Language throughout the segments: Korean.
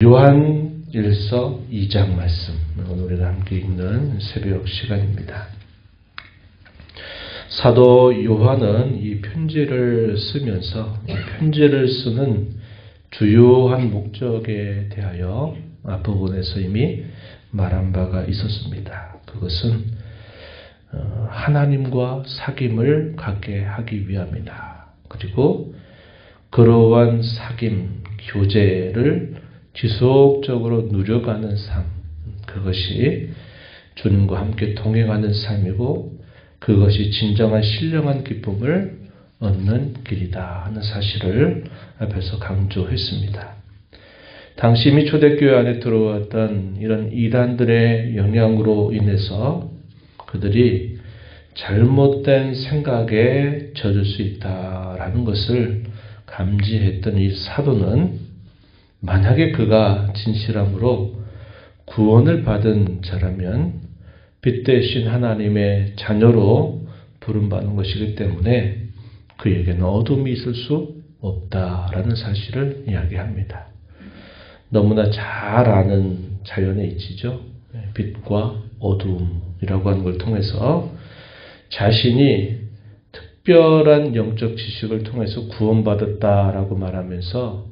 요한일서 2장 말씀, 오늘 우리가 함께 읽는 새벽 시간입니다. 사도 요한은 이 편지를 쓰면서 편지를 쓰는 주요한 목적에 대하여 앞부분에서 이미 말한 바가 있었습니다. 그것은 하나님과 사귐을 갖게 하기 위함이다. 그리고 그러한 사귐, 교제를 지속적으로 누려가는 삶, 그것이 주님과 함께 동행하는 삶이고 그것이 진정한 신령한 기쁨을 얻는 길이다 하는 사실을 앞에서 강조했습니다. 당시 이미 초대교회 안에 들어왔던 이런 이단들의 영향으로 인해서 그들이 잘못된 생각에 젖을 수 있다라는 것을 감지했던 이 사도는 만약에 그가 진실함으로 구원을 받은 자라면 빛 대신 하나님의 자녀로 부름받는 것이기 때문에 그에게는 어둠이 있을 수 없다라는 사실을 이야기합니다. 너무나 잘 아는 자연의 이치죠. 빛과 어둠이라고 하는 걸 통해서 자신이 특별한 영적 지식을 통해서 구원받았다라고 말하면서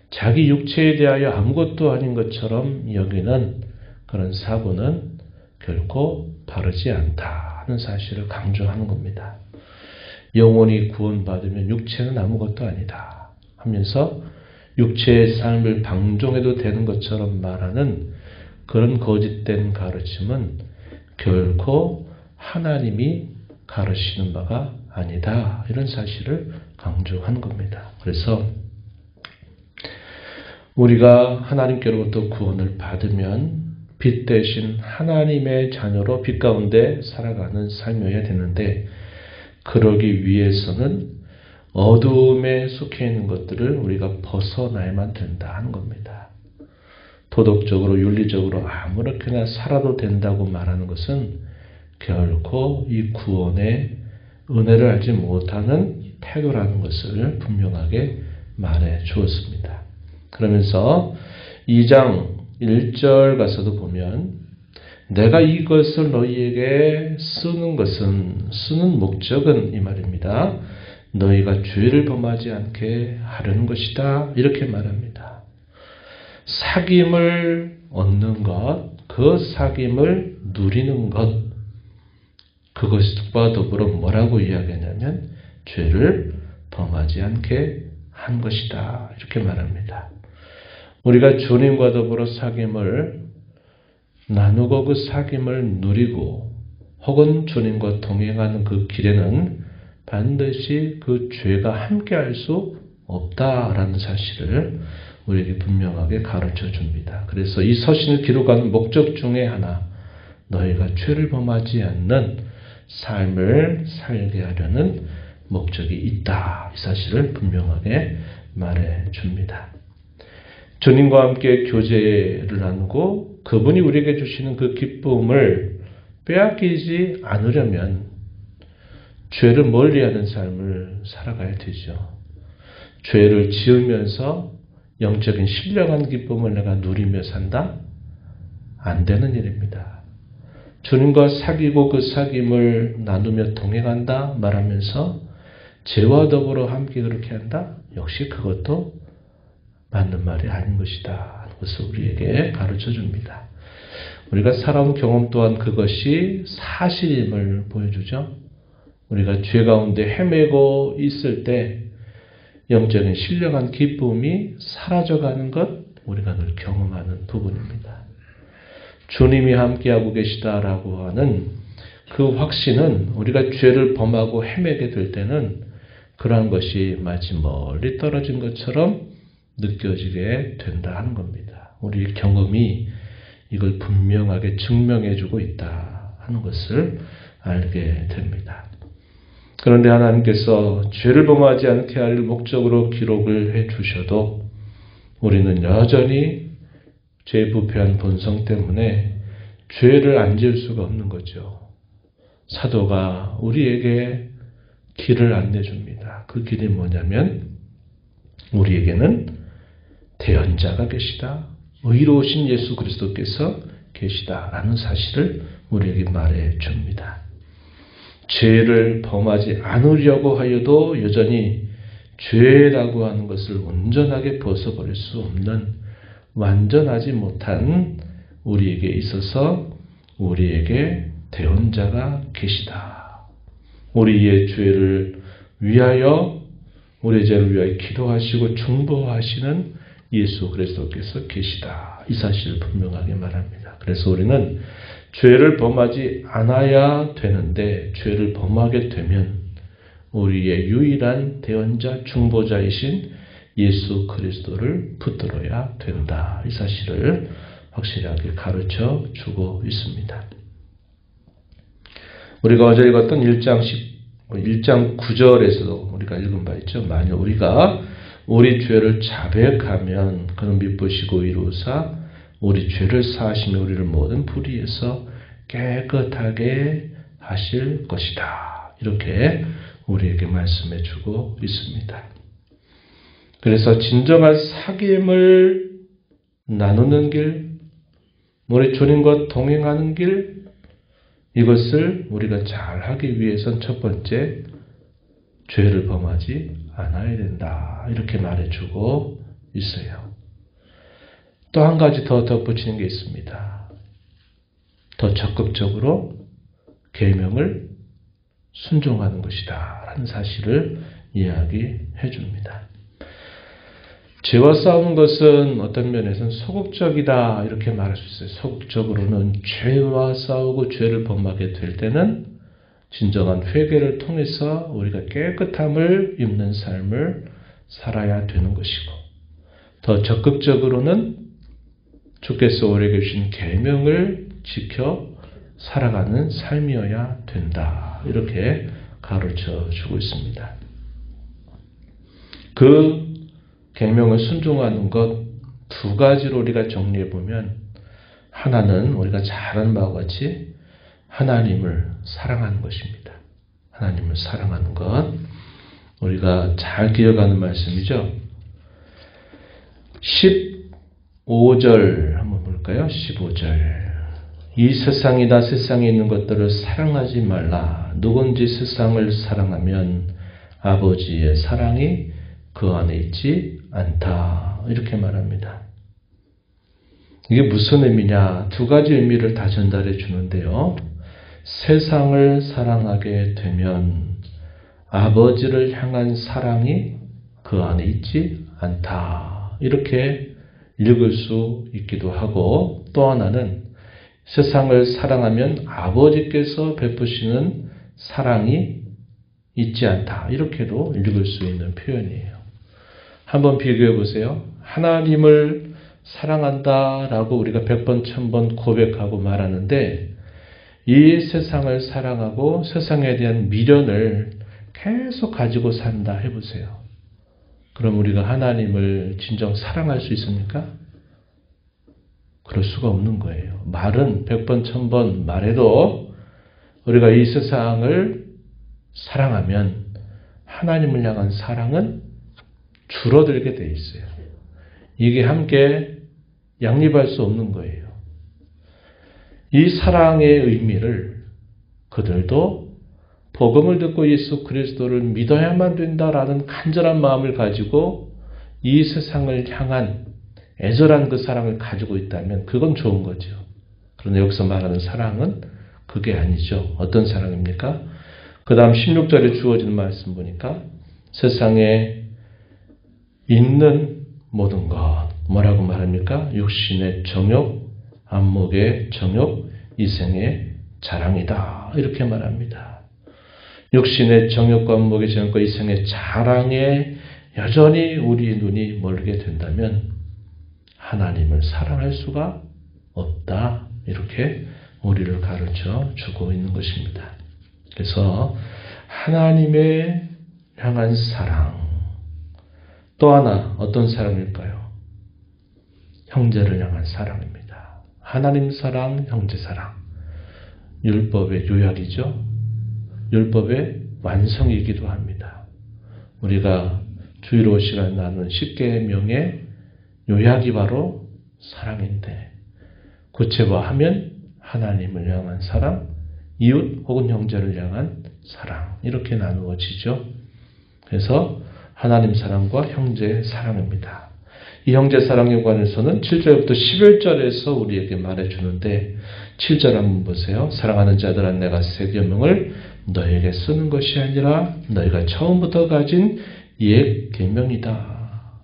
자기 육체에 대하여 아무것도 아닌 것처럼 여기는 그런 사고는 결코 바르지 않다 하는 사실을 강조하는 겁니다. 영혼이 구원받으면 육체는 아무것도 아니다 하면서 육체의 삶을 방종해도 되는 것처럼 말하는 그런 거짓된 가르침은 결코 하나님이 가르치는 바가 아니다. 이런 사실을 강조하는 겁니다. 그래서 우리가 하나님께로부터 구원을 받으면 빛 대신 하나님의 자녀로 빛 가운데 살아가는 삶이어야 되는데 그러기 위해서는 어두움에 속해 있는 것들을 우리가 벗어나야만 된다 하는 겁니다. 도덕적으로 윤리적으로 아무렇게나 살아도 된다고 말하는 것은 결코 이 구원의 은혜를 알지 못하는 태도라는 것을 분명하게 말해 주었습니다. 그러면서 2장 1절 가서도 보면 내가 이것을 너희에게 쓰는 목적은 이 말입니다. 너희가 죄를 범하지 않게 하려는 것이다. 이렇게 말합니다. 사귐을 얻는 것, 그 사귐을 누리는 것, 그것과 더불어 뭐라고 이야기하냐면 죄를 범하지 않게 한 것이다. 이렇게 말합니다. 우리가 주님과 더불어 사귐을 나누고 그 사귐을 누리고 혹은 주님과 동행하는 그 길에는 반드시 그 죄가 함께할 수 없다라는 사실을 우리에게 분명하게 가르쳐 줍니다. 그래서 이 서신을 기록하는 목적 중에 하나, 너희가 죄를 범하지 않는 삶을 살게 하려는 목적이 있다. 이 사실을 분명하게 말해 줍니다. 주님과 함께 교제를 나누고 그분이 우리에게 주시는 그 기쁨을 빼앗기지 않으려면 죄를 멀리하는 삶을 살아가야 되죠. 죄를 지으면서 영적인 신령한 기쁨을 내가 누리며 산다? 안 되는 일입니다. 주님과 사귀고 그 사귐을 나누며 동행한다 말하면서 죄와 더불어 함께 그렇게 한다? 역시 그것도 맞는 말이 아닌 것이다. 그것을 우리에게 가르쳐 줍니다. 우리가 살아온 경험 또한 그것이 사실임을 보여주죠. 우리가 죄 가운데 헤매고 있을 때 영적인 신령한 기쁨이 사라져가는 것 우리가 늘 경험하는 부분입니다. 주님이 함께하고 계시다라고 하는 그 확신은 우리가 죄를 범하고 헤매게 될 때는 그러한 것이 마치 멀리 떨어진 것처럼 느껴지게 된다 하는 겁니다. 우리 경험이 이걸 분명하게 증명해주고 있다 하는 것을 알게 됩니다. 그런데 하나님께서 죄를 범하지 않게 할 목적으로 기록을 해주셔도 우리는 여전히 죄의 부패한 본성 때문에 죄를 안 지을 수가 없는 거죠. 사도가 우리에게 길을 안내줍니다. 그 길이 뭐냐면 우리에게는 대언자가 계시다. 의로우신 예수 그리스도께서 계시다라는 사실을 우리에게 말해 줍니다. 죄를 범하지 않으려고 하여도 여전히 죄라고 하는 것을 온전하게 벗어버릴 수 없는 완전하지 못한 우리에게 있어서 우리에게 대언자가 계시다. 우리의 죄를 위하여 우리의 죄를 위하여 기도하시고 중보하시는 예수 그리스도께서 계시다. 이 사실을 분명하게 말합니다. 그래서 우리는 죄를 범하지 않아야 되는데 죄를 범하게 되면 우리의 유일한 대언자 중보자이신 예수 그리스도를 붙들어야 된다. 이 사실을 확실하게 가르쳐 주고 있습니다. 우리가 어제 읽었던 1장 9절에서도 우리가 읽은 바 있죠. 만일 우리가 우리 죄를 자백하면 그는 미쁘시고 의로우사 우리 죄를 사하시며 우리를 모든 불의에서 깨끗하게 하실 것이다. 이렇게 우리에게 말씀해 주고 있습니다. 그래서 진정한 사귐을 나누는 길, 우리 주님과 동행하는 길, 이것을 우리가 잘 하기 위해선 첫 번째, 죄를 범하지 않아야 된다. 이렇게 말해주고 있어요. 또 한 가지 더 덧붙이는 게 있습니다. 더 적극적으로 계명을 순종하는 것이다. 라는 사실을 이야기해 줍니다. 죄와 싸우는 것은 어떤 면에서는 소극적이다. 이렇게 말할 수 있어요. 소극적으로는 죄와 싸우고 죄를 범하게 될 때는 진정한 회개를 통해서 우리가 깨끗함을 입는 삶을 살아야 되는 것이고, 더 적극적으로는 주께서 우리에게 주신 계명을 지켜 살아가는 삶이어야 된다. 이렇게 가르쳐 주고 있습니다. 그 계명을 순종하는 것 두 가지로 우리가 정리해 보면, 하나는 우리가 잘 아는 바와 같이 하나님을 사랑하는 것입니다. 하나님을 사랑하는 것. 우리가 잘 기억하는 말씀이죠. 15절 한번 볼까요? 15절. 이 세상이다 세상에 있는 것들을 사랑하지 말라. 누군지 세상을 사랑하면 아버지의 사랑이 그 안에 있지 않다. 이렇게 말합니다. 이게 무슨 의미냐? 두 가지 의미를 다 전달해 주는데요. 세상을 사랑하게 되면 아버지를 향한 사랑이 그 안에 있지 않다. 이렇게 읽을 수 있기도 하고, 또 하나는 세상을 사랑하면 아버지께서 베푸시는 사랑이 있지 않다. 이렇게도 읽을 수 있는 표현이에요. 한번 비교해 보세요. 하나님을 사랑한다라고 우리가 100번, 1000번 고백하고 말하는데, 이 세상을 사랑하고 세상에 대한 미련을 계속 가지고 산다 해보세요. 그럼 우리가 하나님을 진정 사랑할 수 있습니까? 그럴 수가 없는 거예요. 말은 100번, 1000번 말해도 우리가 이 세상을 사랑하면 하나님을 향한 사랑은 줄어들게 돼 있어요. 이게 함께 양립할 수 없는 거예요. 이 사랑의 의미를 그들도 복음을 듣고 예수 그리스도를 믿어야만 된다라는 간절한 마음을 가지고 이 세상을 향한 애절한 그 사랑을 가지고 있다면 그건 좋은 거죠. 그런데 여기서 말하는 사랑은 그게 아니죠. 어떤 사랑입니까? 그 다음 16절에 주어진 말씀 보니까 세상에 있는 모든 것, 뭐라고 말합니까? 육신의 정욕, 안목의 정욕, 이생의 자랑이다. 이렇게 말합니다. 육신의 정욕과 안목의 정욕과 이생의 자랑에 여전히 우리의 눈이 멀게 된다면 하나님을 사랑할 수가 없다. 이렇게 우리를 가르쳐 주고 있는 것입니다. 그래서 하나님의 향한 사랑, 또 하나 어떤 사랑일까요? 형제를 향한 사랑입니다. 하나님 사랑, 형제 사랑. 율법의 요약이죠. 율법의 완성이기도 합니다. 우리가 주일오 시간 나눈 10계명의 요약이 바로 사랑인데 구체화하면 하나님을 향한 사랑, 이웃 혹은 형제를 향한 사랑 이렇게 나누어지죠. 그래서 하나님 사랑과 형제 사랑입니다. 이 형제 사랑에 관해서는 7절부터 11절에서 우리에게 말해주는데 7절 한번 보세요. 사랑하는 자들아 내가 새 계명을 너에게 쓰는 것이 아니라 너희가 처음부터 가진 옛 계명이다.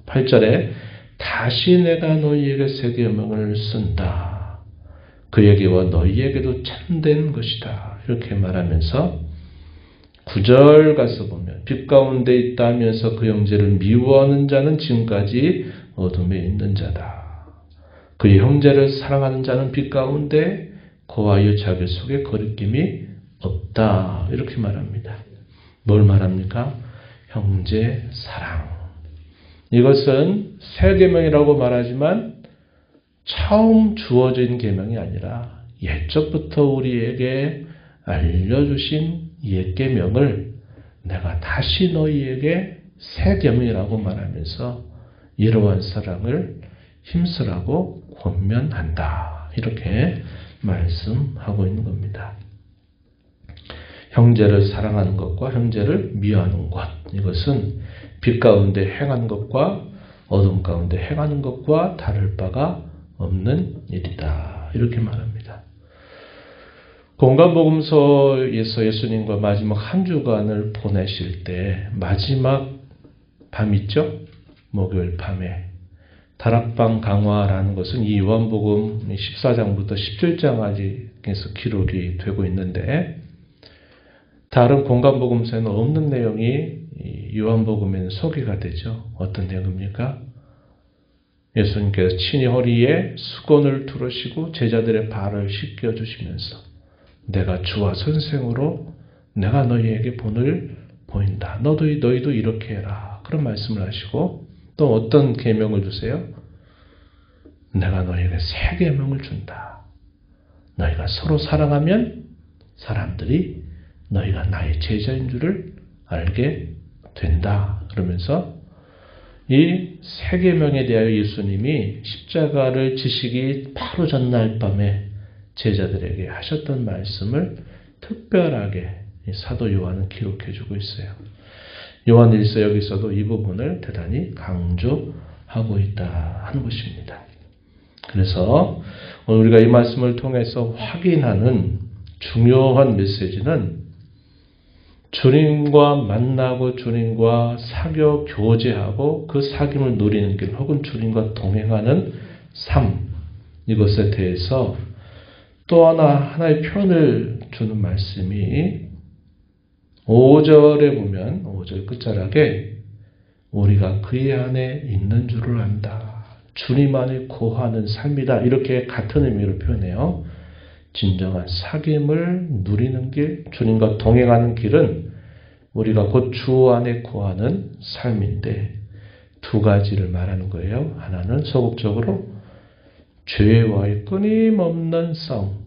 8절에 다시 내가 너희에게 새 계명을 쓴다. 그에게와 너희에게도 참된 것이다. 이렇게 말하면서 9절 가서 보면 빛 가운데 있다 하면서 그 형제를 미워하는 자는 지금까지 어둠에 있는 자다. 그의 형제를 사랑하는 자는 빛 가운데 거하여 자기 속에 거리낌이 없다. 이렇게 말합니다. 뭘 말합니까? 형제 사랑. 이것은 새 계명이라고 말하지만 처음 주어진 계명이 아니라 옛적부터 우리에게 알려주신 옛 계명을 내가 다시 너희에게 새 계명이라고 말하면서 이러한 사랑을 힘쓰라고 권면한다. 이렇게 말씀하고 있는 겁니다. 형제를 사랑하는 것과 형제를 미워하는 것, 이것은 빛 가운데 행하는 것과 어둠 가운데 행하는 것과 다를 바가 없는 일이다. 이렇게 말합니다. 공간복음서에서 예수님과 마지막 한 주간을 보내실 때 마지막 밤 있죠? 목요일 밤에 다락방 강화라는 것은 이 요한복음 14장부터 17장까지에서 기록이 되고 있는데 다른 공간복음서에는 없는 내용이 요한복음에는 소개가 되죠. 어떤 내용입니까? 예수님께서 친히 허리에 수건을 두르시고 제자들의 발을 씻겨주시면서 내가 주와 선생으로 내가 너희에게 본을 보인다. 너희도 이렇게 해라. 그런 말씀을 하시고 또 어떤 계명을 주세요? 내가 너희에게 새 계명을 준다. 너희가 서로 사랑하면 사람들이 너희가 나의 제자인 줄을 알게 된다. 그러면서 이 새 계명에 대하여 예수님이 십자가를 지시기 바로 전날 밤에 제자들에게 하셨던 말씀을 특별하게 사도 요한은 기록해주고 있어요. 요한일서 여기서도 이 부분을 대단히 강조하고 있다 하는 것입니다. 그래서 오늘 우리가 이 말씀을 통해서 확인하는 중요한 메시지는 주님과 만나고 주님과 사겨 교제하고 그 사귐을 누리는 길 혹은 주님과 동행하는 삶 이것에 대해서 또 하나의 표현을 주는 말씀이 5절에 보면 5절 끝자락에 우리가 그의 안에 있는 줄을 안다. 주님 안에 거하는 삶이다. 이렇게 같은 의미로 표현해요. 진정한 사귐을 누리는 길, 주님과 동행하는 길은 우리가 곧 주 안에 거하는 삶인데 두 가지를 말하는 거예요. 하나는 소극적으로 죄와의 끊임없는 싸움,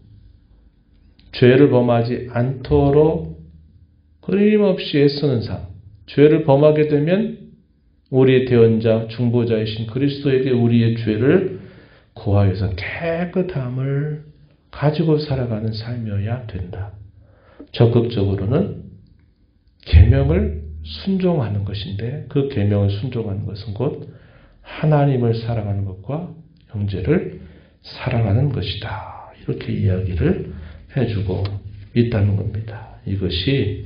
죄를 범하지 않도록 끊임없이 애쓰는 삶, 죄를 범하게 되면 우리의 대언자, 중보자이신 그리스도에게 우리의 죄를 고하여서 깨끗함을 가지고 살아가는 삶이어야 된다. 적극적으로는 계명을 순종하는 것인데 그 계명을 순종하는 것은 곧 하나님을 사랑하는 것과 형제를 사랑하는 것이다. 이렇게 이야기를 해주고 있다는 겁니다. 이것이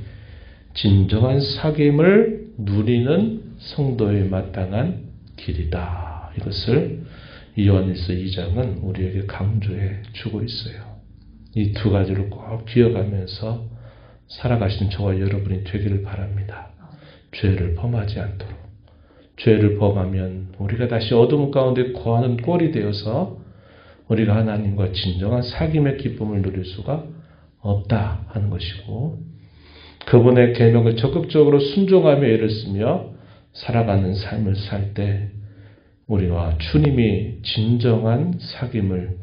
진정한 사귐을 누리는 성도의 마땅한 길이다. 이것을 요한일서 2장은 우리에게 강조해 주고 있어요. 이 두 가지를 꼭 기억하면서 살아가신 저와 여러분이 되기를 바랍니다. 죄를 범하지 않도록. 죄를 범하면 우리가 다시 어둠 가운데 거하는 꼴이 되어서 우리가 하나님과 진정한 사귐의 기쁨을 누릴 수가 없다 하는 것이고 그분의 계명을 적극적으로 순종하며 애를 쓰며 살아가는 삶을 살 때 우리와 주님이 진정한 사귐을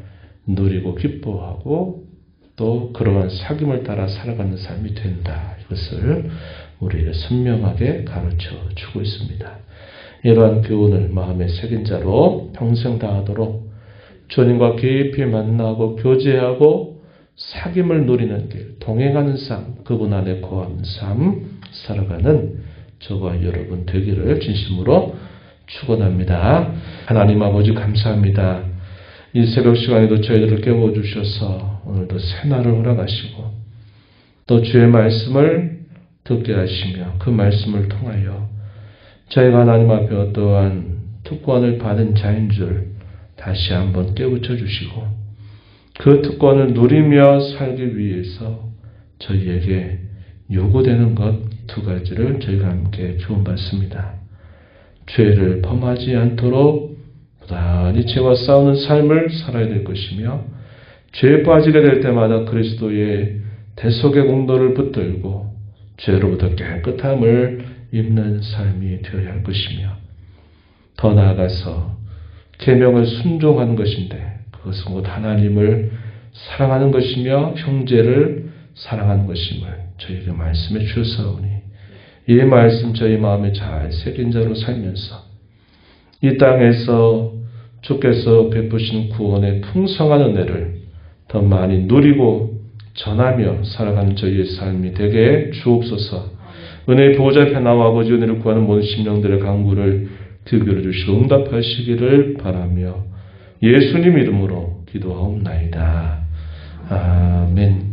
누리고 기뻐하고 또 그러한 사귐을 따라 살아가는 삶이 된다. 이것을 우리에게 선명하게 가르쳐 주고 있습니다. 이러한 교훈을 마음에 새긴 자로 평생 다하도록 주님과 깊이 만나고 교제하고 사귐을 누리는 길, 동행하는 삶, 그분 안에 거하는 삶 살아가는 저와 여러분 되기를 진심으로 축원합니다. 하나님 아버지 감사합니다. 이 새벽 시간에도 저희들을 깨워주셔서 오늘도 새날을 허락하시고 또 주의 말씀을 듣게 하시며 그 말씀을 통하여 저희가 하나님 앞에 어떠한 특권을 받은 자인 줄 다시 한번 깨우쳐 주시고 그 특권을 누리며 살기 위해서 저희에게 요구되는 것 두 가지를 저희가 함께 주원받습니다. 죄를 범하지 않도록 부단히 죄와 싸우는 삶을 살아야 될 것이며 죄에 빠지게 될 때마다 그리스도의 대속의 공로를 붙들고 죄로부터 깨끗함을 입는 삶이 되어야 할 것이며 더 나아가서 계명을 순종하는 것인데 그것은 곧 하나님을 사랑하는 것이며 형제를 사랑하는 것임을 저희에게 말씀해 주셨사오니 이 말씀 저희 마음에 잘 새긴 자로 살면서 이 땅에서 주께서 베푸신 구원의 풍성한 은혜를 더 많이 누리고 전하며 살아가는 저희의 삶이 되게 주옵소서. 은혜의 보호자 앞에 나와 아버지 은혜를 구하는 모든 심령들의 간구를 귀결해 주시고 응답하시기를 바라며 예수님 이름으로 기도하옵나이다. 아멘.